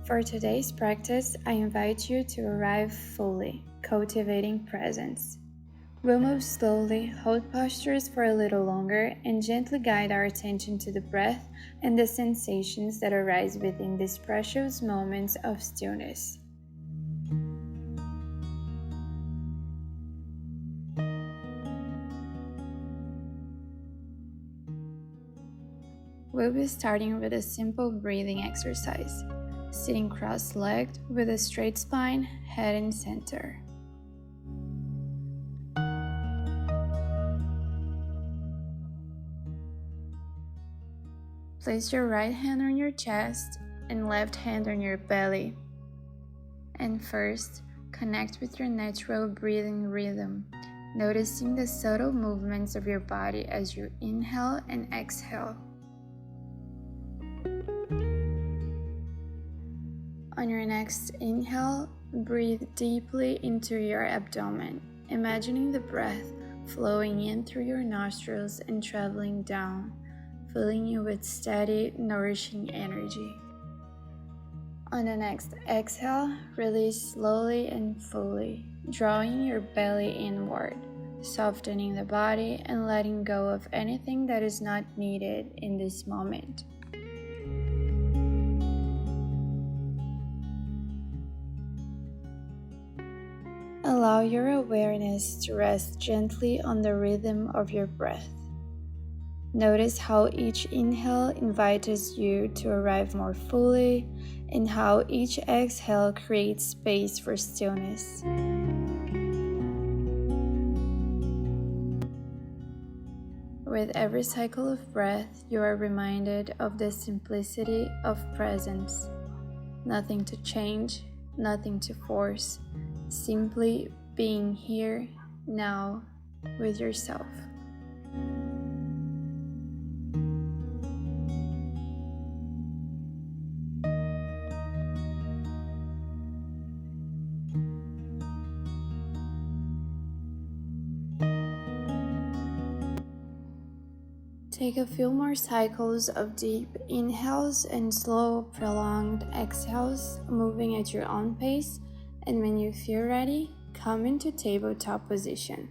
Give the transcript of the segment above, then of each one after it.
For today's practice, I invite you to arrive fully, cultivating presence. We'll move slowly, hold postures for a little longer, and gently guide our attention to the breath and the sensations that arise within these precious moments of stillness. We'll be starting with a simple breathing exercise, sitting cross-legged with a straight spine, head in center. Place your right hand on your chest and left hand on your belly. And first, connect with your natural breathing rhythm, noticing the subtle movements of your body as you inhale and exhale. On your next inhale, breathe deeply into your abdomen, imagining the breath flowing in through your nostrils and traveling down, filling you with steady, nourishing energy. On the next exhale, release slowly and fully, drawing your belly inward, softening the body and letting go of anything that is not needed in this moment. Allow your awareness to rest gently on the rhythm of your breath. Notice how each inhale invites you to arrive more fully, and how each exhale creates space for stillness. With every cycle of breath, you are reminded of the simplicity of presence. Nothing to change, nothing to force, simply being here, now, with yourself. Take a few more cycles of deep inhales and slow, prolonged exhales, moving at your own pace, and when you feel ready, come into tabletop position.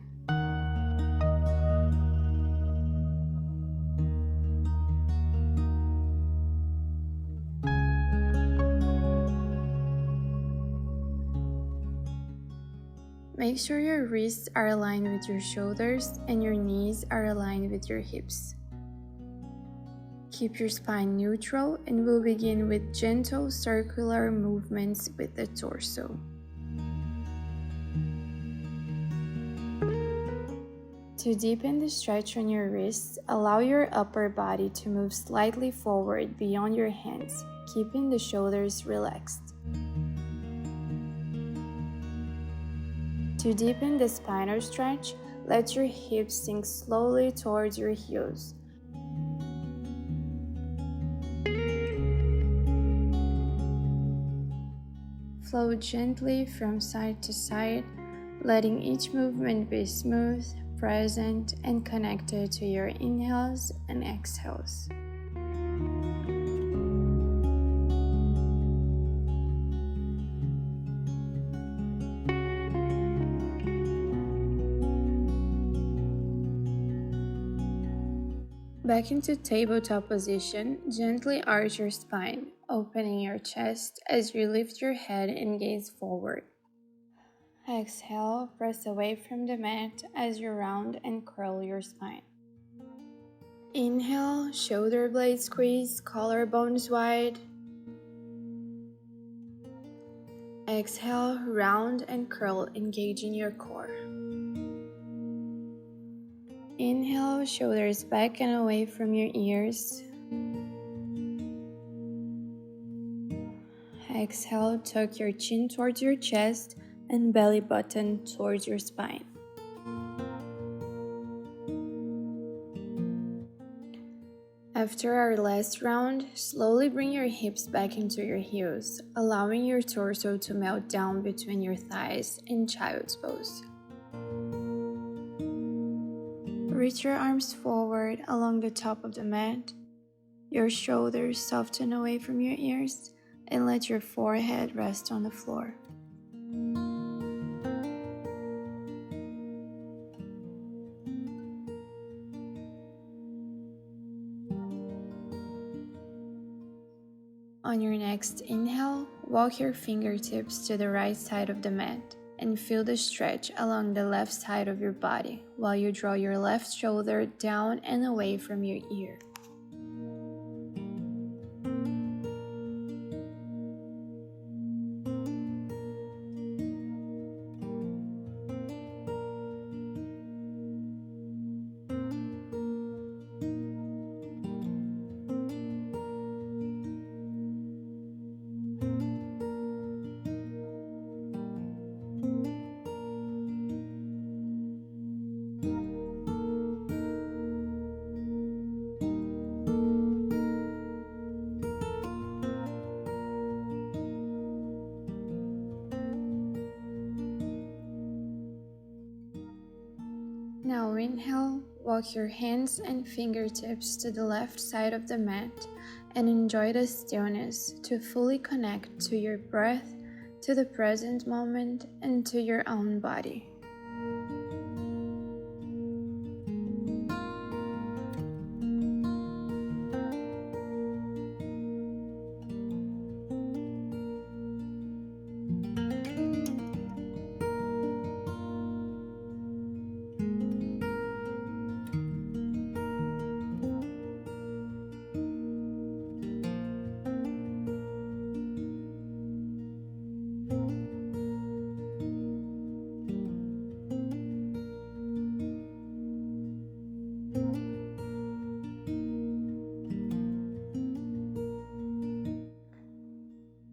Make sure your wrists are aligned with your shoulders and your knees are aligned with your hips. Keep your spine neutral, and we'll begin with gentle circular movements with the torso. To deepen the stretch on your wrists, allow your upper body to move slightly forward beyond your hands, keeping the shoulders relaxed. To deepen the spinal stretch, let your hips sink slowly towards your heels. Flow gently from side to side, letting each movement be smooth, present, and connected to your inhales and exhales. Back into tabletop position, gently arch your spine, opening your chest as you lift your head and gaze forward. Exhale, press away from the mat as you round and curl your spine. Inhale, shoulder blades squeeze, collarbones wide. Exhale, round and curl, engaging your core. Inhale, shoulders back and away from your ears. Exhale, tuck your chin towards your chest and belly button towards your spine. After our last round, slowly bring your hips back into your heels, allowing your torso to melt down between your thighs in child's pose. Reach your arms forward along the top of the mat. Your shoulders soften away from your ears, and let your forehead rest on the floor. On your next inhale, walk your fingertips to the right side of the mat and feel the stretch along the left side of your body while you draw your left shoulder down and away from your ear. Now inhale, walk your hands and fingertips to the left side of the mat and enjoy the stillness to fully connect to your breath, to the present moment, and to your own body.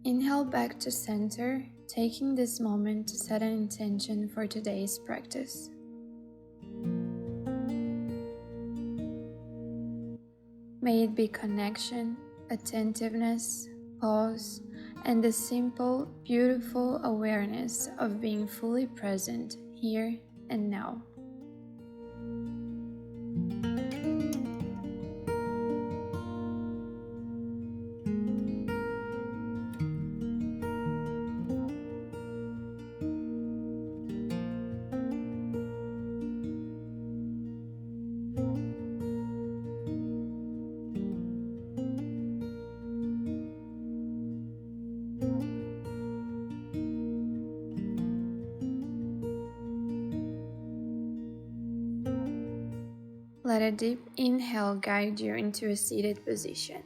Inhale back to center, taking this moment to set an intention for today's practice. May it be connection, attentiveness, pause, and the simple, beautiful awareness of being fully present here and now. Let a deep inhale guide you into a seated position.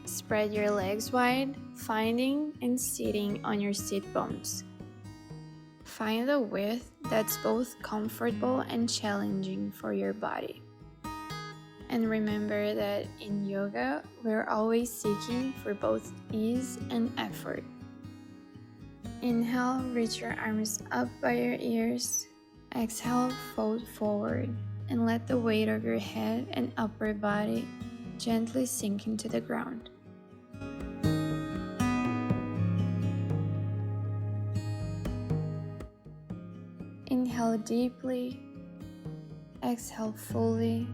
Spread your legs wide, finding and sitting on your sit bones. Find a width that's both comfortable and challenging for your body. And remember that in yoga, we're always seeking for both ease and effort. Inhale, reach your arms up by your ears. Exhale, fold forward and let the weight of your head and upper body gently sink into the ground. Inhale deeply, exhale fully.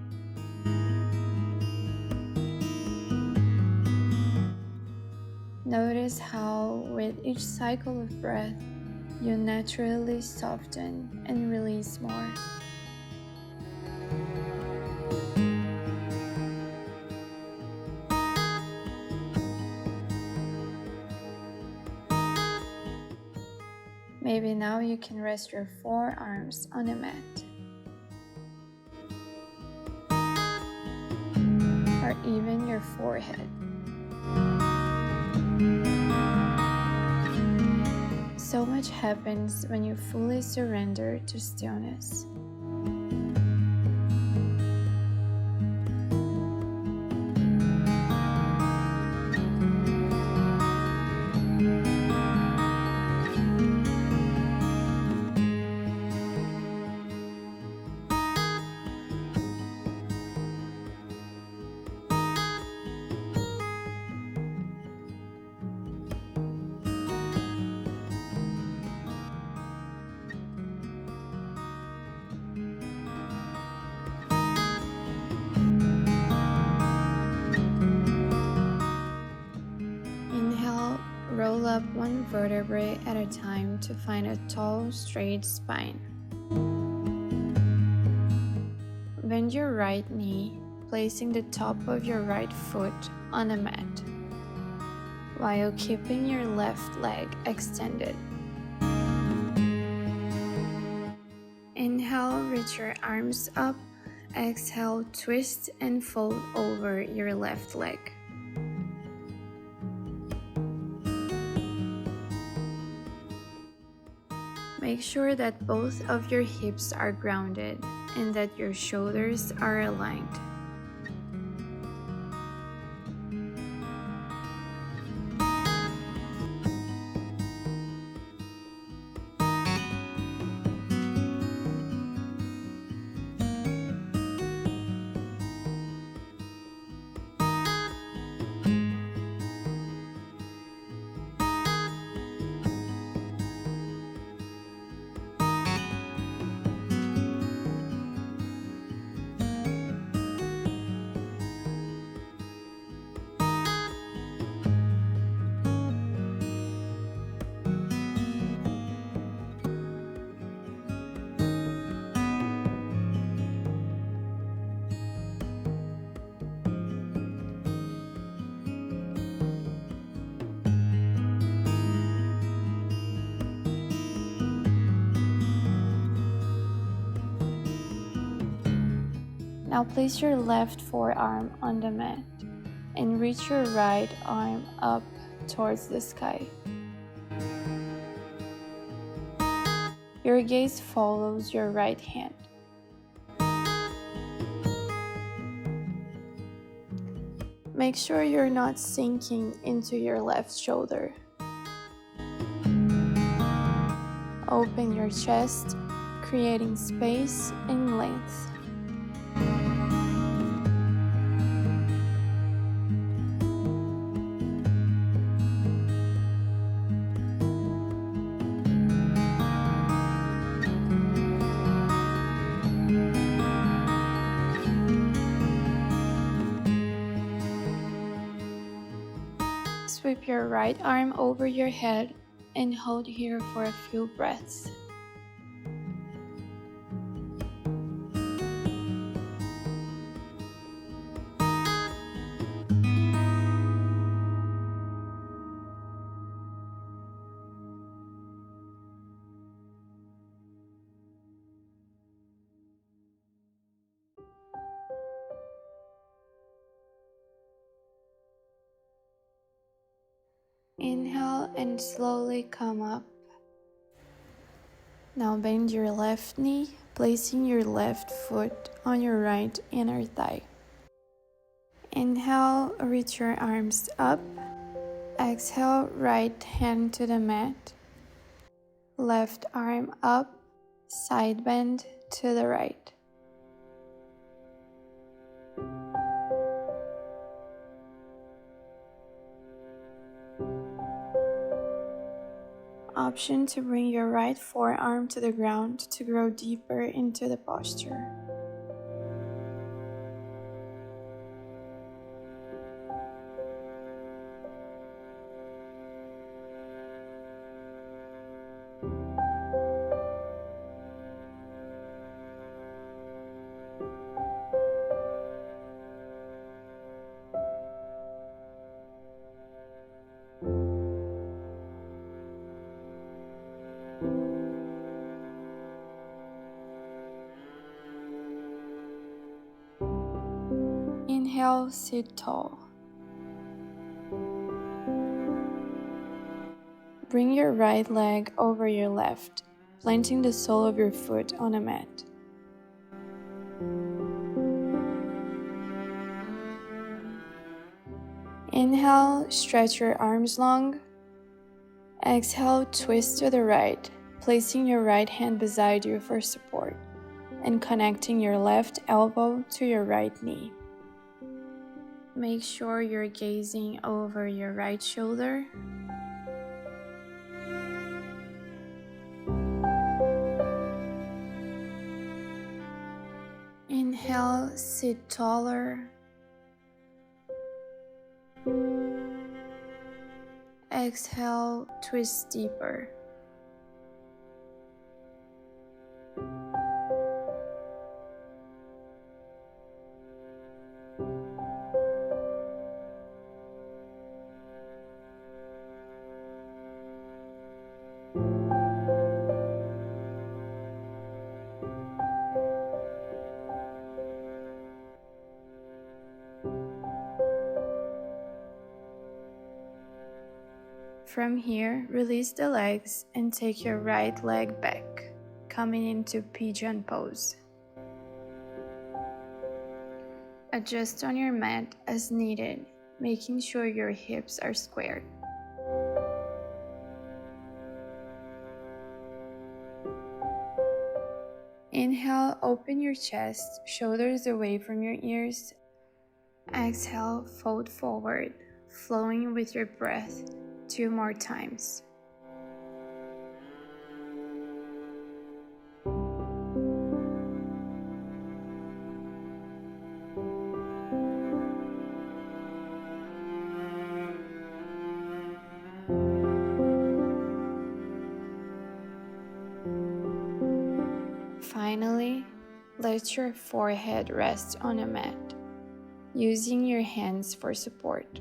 Notice how, with each cycle of breath, you naturally soften and release more. Maybe now you can rest your forearms on the mat. Or even your forehead. So much happens when you fully surrender to stillness. up one vertebrae at a time to find a tall, straight spine. Bend your right knee, placing the top of your right foot on the mat, while keeping your left leg extended. Inhale, reach your arms up. Exhale, twist and fold over your left leg. Make sure that both of your hips are grounded and that your shoulders are aligned. Now place your left forearm on the mat and reach your right arm up towards the sky. Your gaze follows your right hand. Make sure you're not sinking into your left shoulder. Open your chest, creating space and length. Sweep your right arm over your head and hold here for a few breaths. Inhale and slowly come up. Now bend your left knee, placing your left foot on your right inner thigh. Inhale, reach your arms up. Exhale, right hand to the mat. Left arm up, side bend to the right. Option to bring your right forearm to the ground to grow deeper into the posture. Inhale, sit tall. Bring your right leg over your left, planting the sole of your foot on a mat. Inhale, stretch your arms long. Exhale, twist to the right, placing your right hand beside you for support and connecting your left elbow to your right knee. Make sure you're gazing over your right shoulder. Inhale, sit taller. Exhale, twist deeper. From here, release the legs and take your right leg back, coming into pigeon pose. Adjust on your mat as needed, making sure your hips are squared. Inhale, open your chest, shoulders away from your ears. Exhale, fold forward, flowing with your breath. 2 more times. Finally, let your forehead rest on a mat, using your hands for support.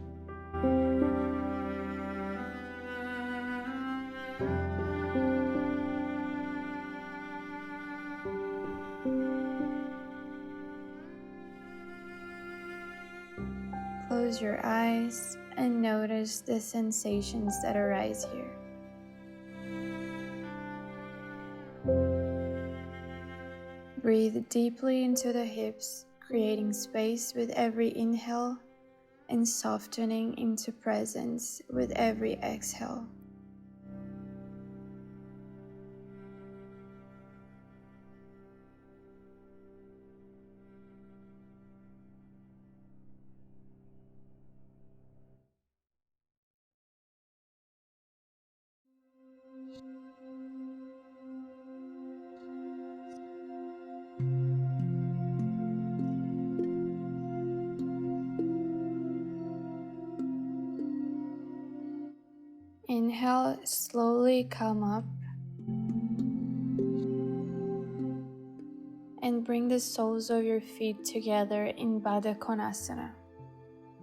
Close your eyes and notice the sensations that arise here. Breathe deeply into the hips, creating space with every inhale and softening into presence with every exhale. Inhale, slowly come up and bring the soles of your feet together in Baddha Konasana.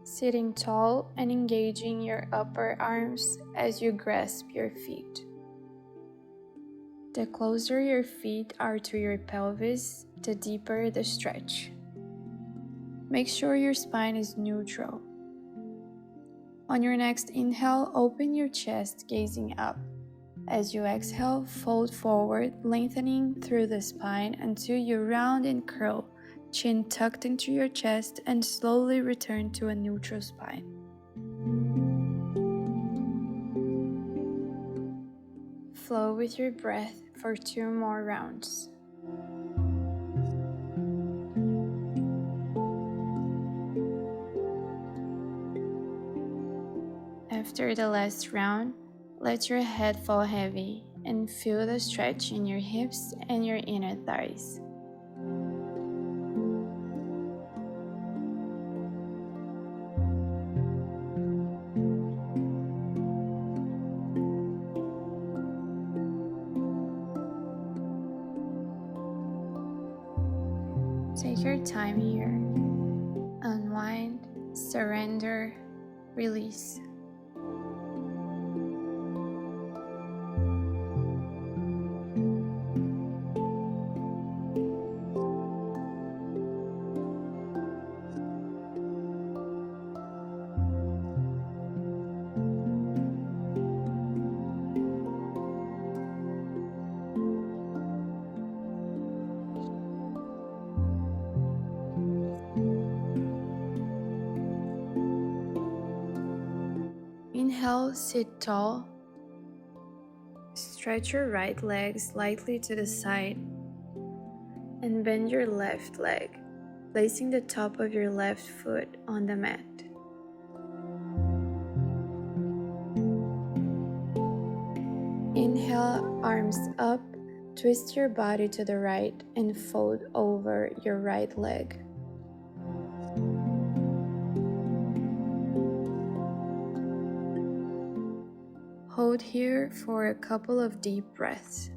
Sitting tall and engaging your upper arms as you grasp your feet. The closer your feet are to your pelvis, the deeper the stretch. Make sure your spine is neutral. On your next inhale, open your chest, gazing up. As you exhale, fold forward, lengthening through the spine until you round and curl, chin tucked into your chest, and slowly return to a neutral spine. Flow with your breath for 2 more rounds. After the last round, let your head fall heavy and feel the stretch in your hips and your inner thighs. Take your time here. Unwind, surrender, release. Inhale, sit tall. Stretch your right leg slightly to the side and bend your left leg, placing the top of your left foot on the mat. Inhale, arms up, twist your body to the right and fold over your right leg. Hold here for a couple of deep breaths.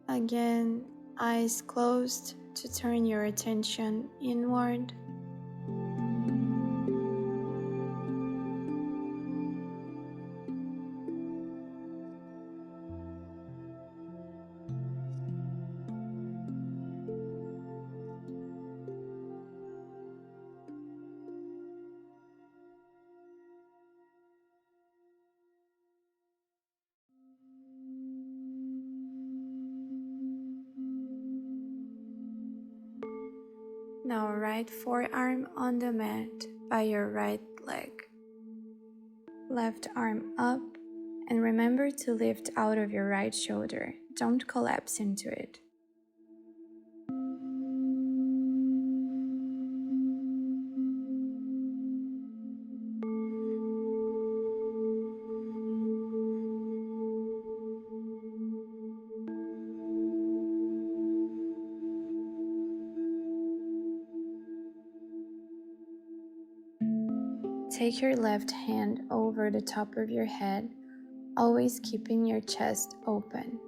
Again, eyes closed to turn your attention inward. Now right forearm on the mat by your right leg. Left arm up, and remember to lift out of your right shoulder. Don't collapse into it. Take your left hand over the top of your head, always keeping your chest open.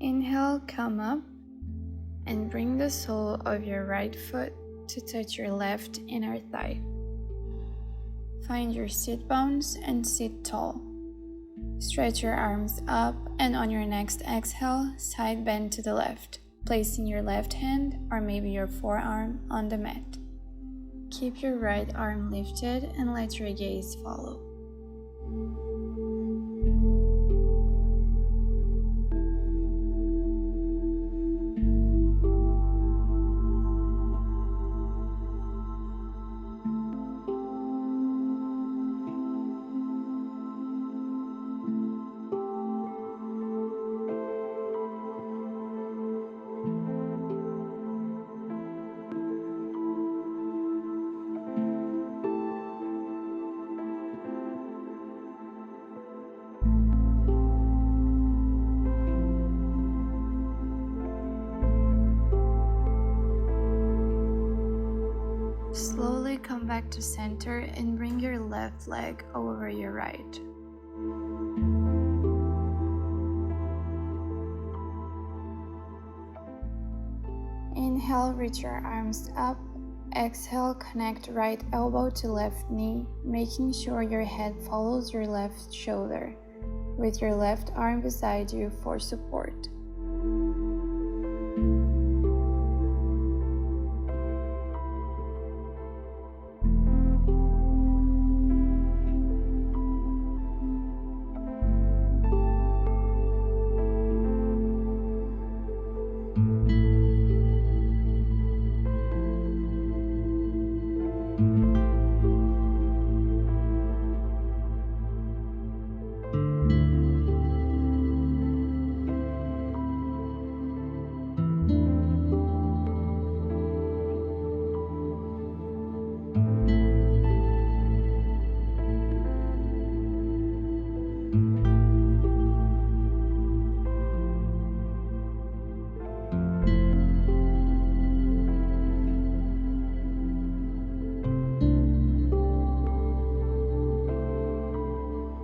Inhale, come up and bring the sole of your right foot to touch your left inner thigh. Find your sit bones and sit tall. Stretch your arms up, and on your next exhale, side bend to the left, placing your left hand or maybe your forearm on the mat. Keep your right arm lifted and let your gaze follow. Slowly come back to center and bring your left leg over your right. Inhale, reach your arms up. Exhale, connect right elbow to left knee, making sure your head follows your left shoulder, with your left arm beside you for support.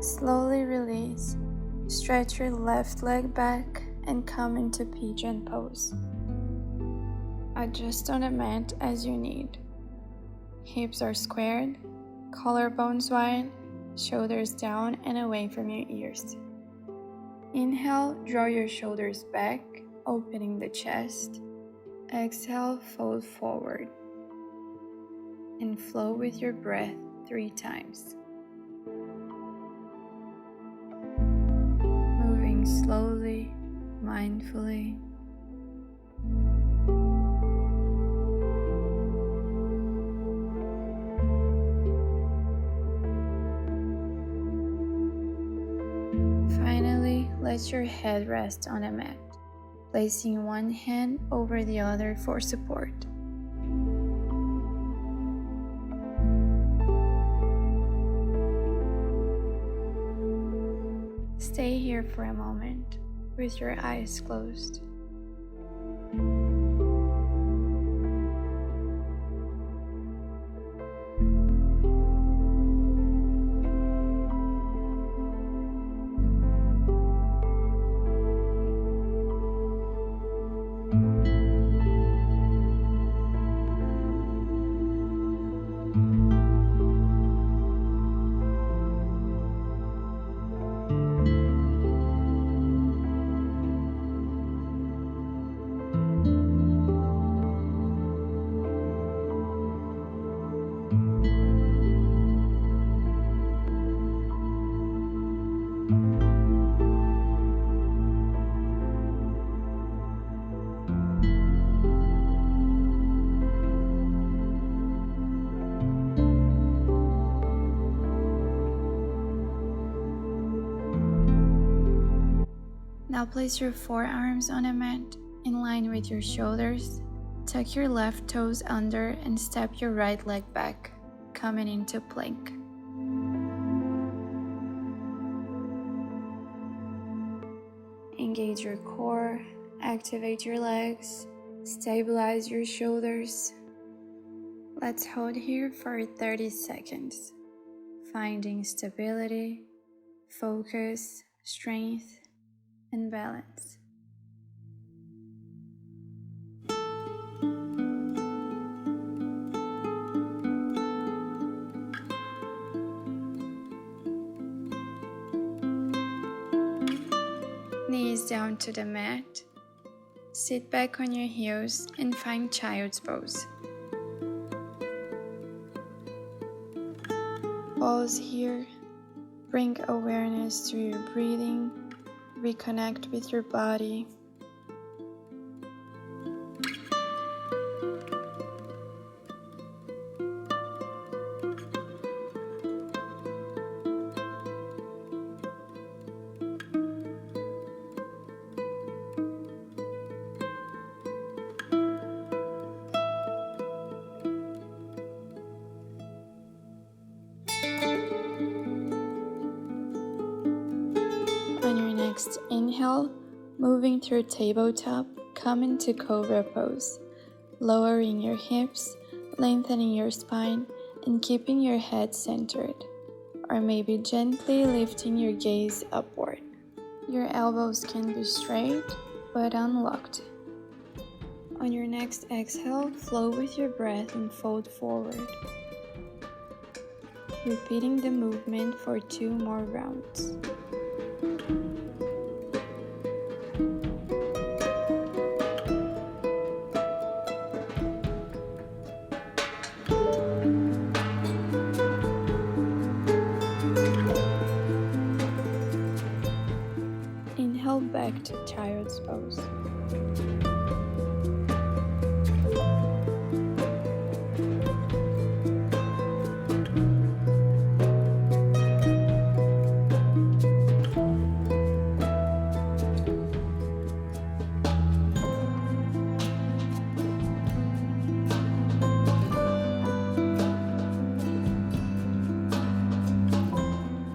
Slowly release. Stretch your left leg back and come into pigeon pose. Adjust on the mat as you need. Hips are squared, collarbones wide, shoulders down and away from your ears. Inhale, draw your shoulders back, opening the chest. Exhale, fold forward. And flow with your breath 3 times. Moving slowly, mindfully. Finally, let your head rest on a mat, placing one hand over the other for support. Stay here for a moment with your eyes closed. Now place your forearms on a mat in line with your shoulders. Tuck your left toes under and step your right leg back, coming into plank. Engage your core, activate your legs, stabilize your shoulders. Let's hold here for 30 seconds, finding stability, focus, strength, and balance. Knees down to the mat. Sit back on your heels and find child's pose. Pause here. Bring awareness to your breathing. Reconnect with your body. On your next inhale, moving through tabletop, come into cobra pose, lowering your hips, lengthening your spine, and keeping your head centered, or maybe gently lifting your gaze upward. Your elbows can be straight but unlocked. On your next exhale, flow with your breath and fold forward, repeating the movement for 2 more rounds. Inhale back to child's pose.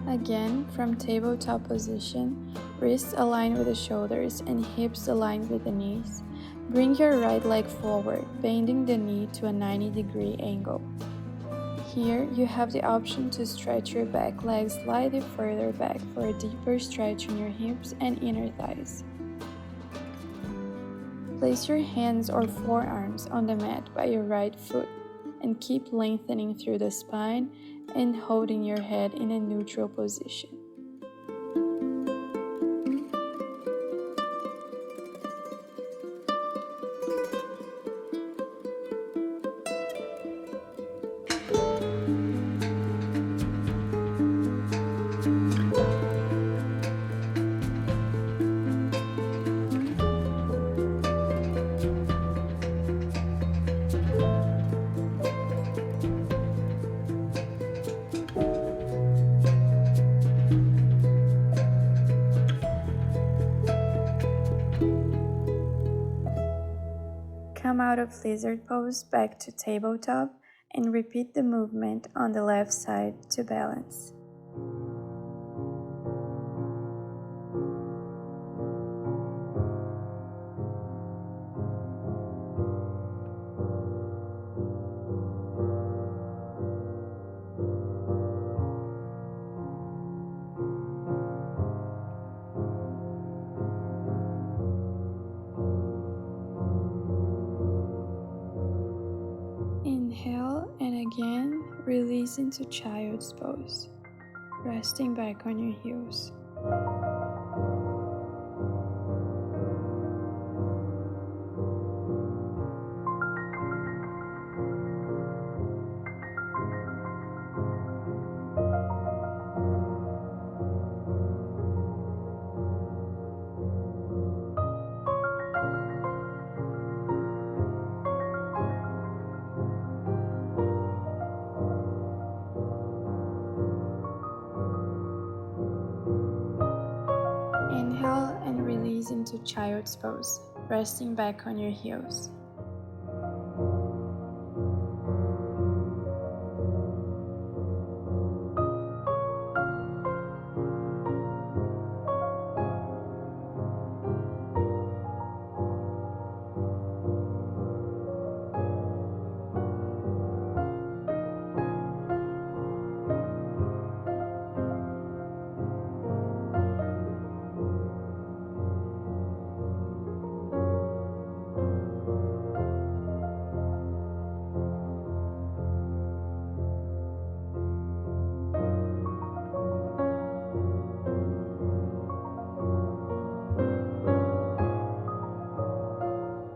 Again, from tabletop position, wrists align with the shoulders and hips aligned with the knees. Bring your right leg forward, bending the knee to a 90-degree angle. Here, you have the option to stretch your back leg slightly further back for a deeper stretch in your hips and inner thighs. Place your hands or forearms on the mat by your right foot and keep lengthening through the spine and holding your head in a neutral position. out of lizard pose back to tabletop and repeat the movement on the left side to balance. Inhale and again release into child's pose, resting back on your heels. Inhale and release into child's pose, resting back on your heels.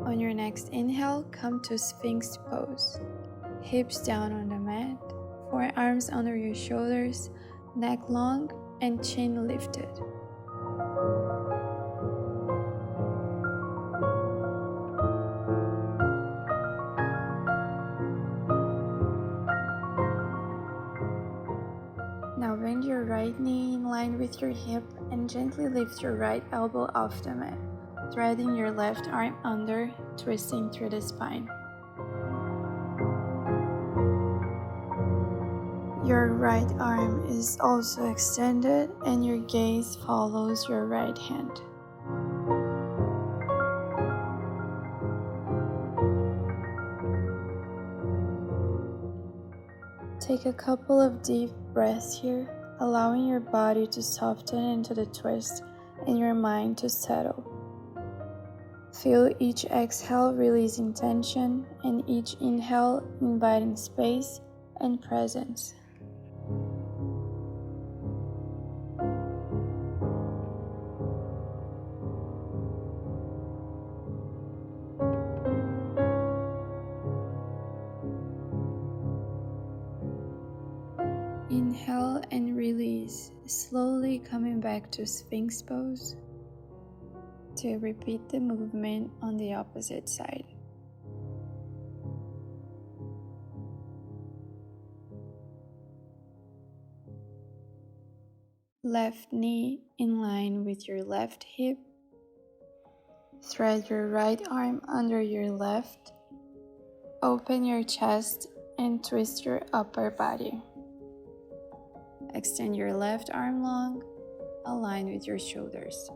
On your next inhale, come to Sphinx pose. Hips down on the mat, forearms under your shoulders, neck long and chin lifted. Now bend your right knee in line with your hip and gently lift your right elbow off the mat, threading your left arm under, twisting through the spine. Your right arm is also extended and your gaze follows your right hand. Take a couple of deep breaths here, allowing your body to soften into the twist and your mind to settle. Feel each exhale releasing tension and each inhale inviting space and presence. Inhale and release, slowly coming back to Sphinx pose to repeat the movement on the opposite side. Left knee in line with your left hip. Thread your right arm under your left. Open your chest and twist your upper body. Extend your left arm long, align with your shoulders.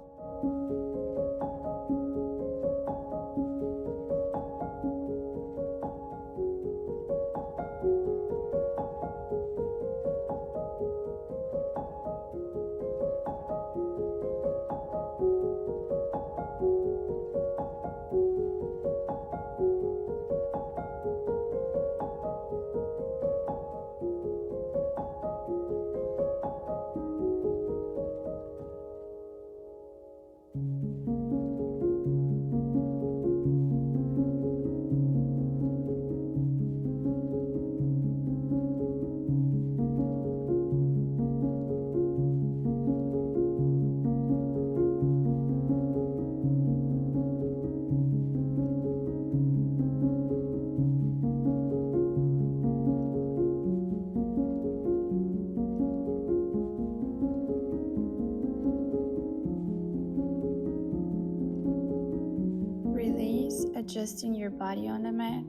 adjusting your body on the mat,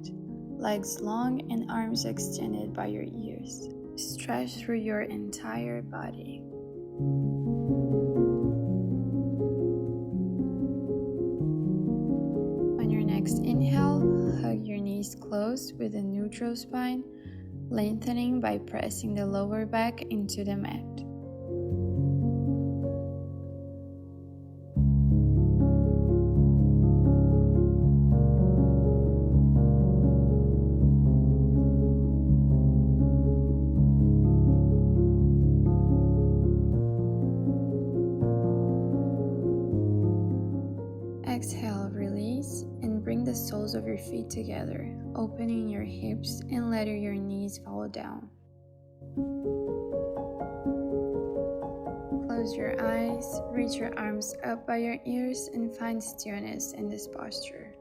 legs long and arms extended by your ears. Stretch through your entire body. On your next inhale, hug your knees close with a neutral spine, lengthening by pressing the lower back into the mat. Exhale, release, and bring the soles of your feet together, opening your hips and letting your knees fall down. Close your eyes, reach your arms up by your ears, and find stillness in this posture.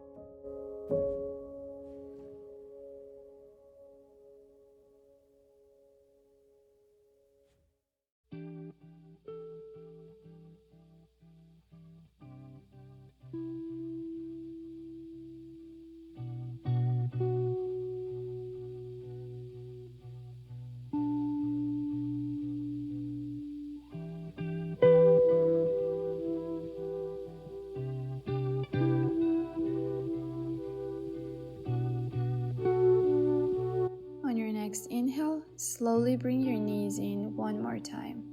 Next inhale, slowly bring your knees in one more time.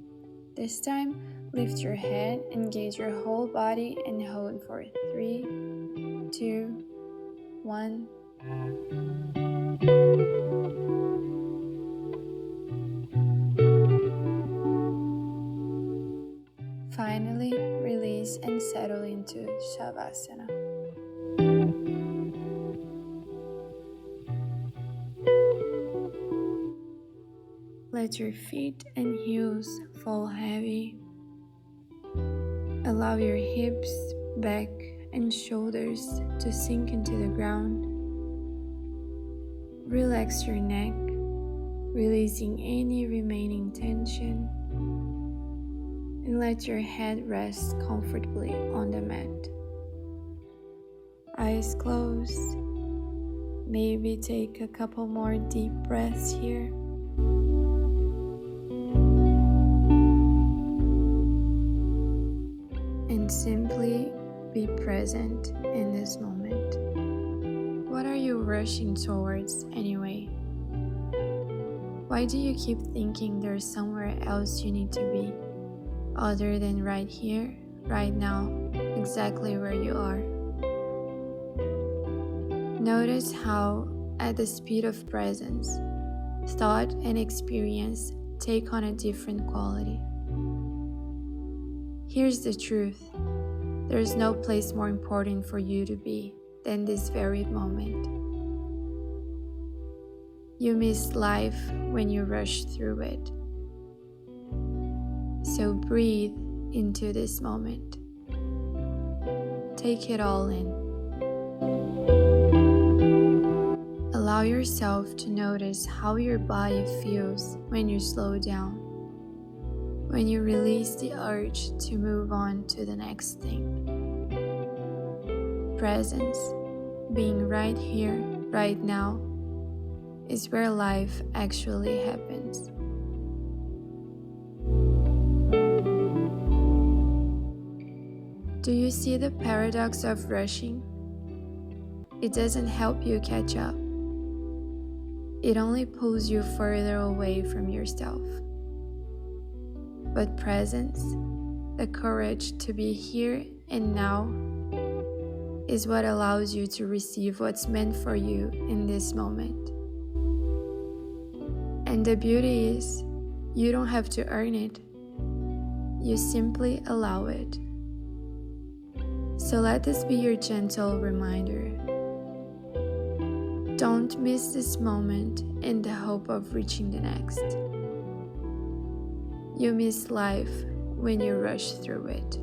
This time, lift your head, engage your whole body, and hold for 3, 2, 1. Finally, release and settle into Savasana. Let your feet and heels fall heavy. Allow your hips, back, and shoulders to sink into the ground. Relax your neck, releasing any remaining tension. And let your head rest comfortably on the mat. Eyes closed. Maybe take a couple more deep breaths here. And simply be present in this moment. What are you rushing towards anyway? Why do you keep thinking there's somewhere else you need to be, other than right here, right now, exactly where you are? Notice how, at the speed of presence, thought and experience take on a different quality. Here's the truth. There is no place more important for you to be than this very moment. You miss life when you rush through it. So breathe into this moment. Take it all in. Allow yourself to notice how your body feels when you slow down, when you release the urge to move on to the next thing. Presence, being right here, right now, is where life actually happens. Do you see the paradox of rushing? It doesn't help you catch up. It only pulls you further away from yourself. But presence, the courage to be here and now, is what allows you to receive what's meant for you in this moment. And the beauty is, you don't have to earn it. You simply allow it. So let this be your gentle reminder. Don't miss this moment in the hope of reaching the next. You miss life when you rush through it.